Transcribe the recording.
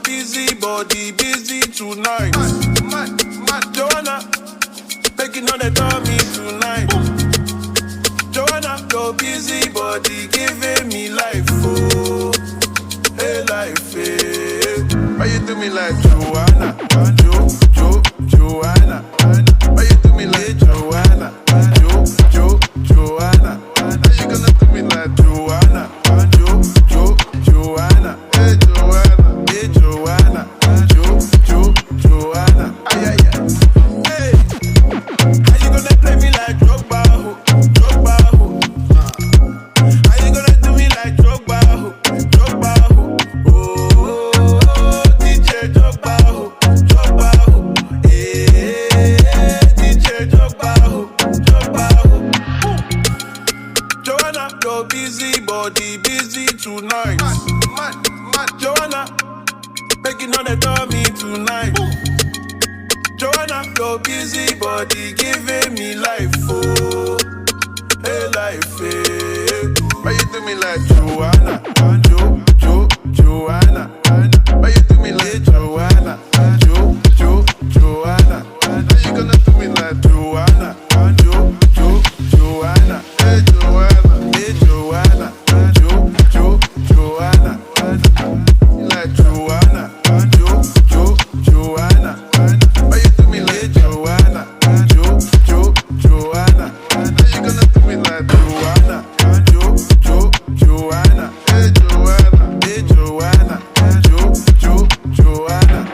busy body, busy tonight. Joanna, making all the dummy tonight. Joanna, your busy body giving me life, oh, hey life, hey. Why you do me like Joanna, Joanna? Why you do me like Joanna, Joanna? How you gonna do me like Joanna, Joanna? Hey Joanna, Joanna. Ay ay ay. Hey, how you gonna play me like Drogba? How you gonna do me like Drogba? Oh, DJ Drogba, DJ Drogba. Joanna, your busy body, busy tonight. Joanna, making all the dummy tonight. Joanna, your busy body giving me life, oh, hey life, hey. Why you do me like Joanna, Joanna? Why you do me like Joanna, Joanna? How you gonna do me like Joanna, Joanna? Hey Joanna, Joanna. You like Joanna, Joanna? Why you do me like Joanna, Joanna? How you gonna do me like Joanna, Joanna? Hey Joanna, Joanna.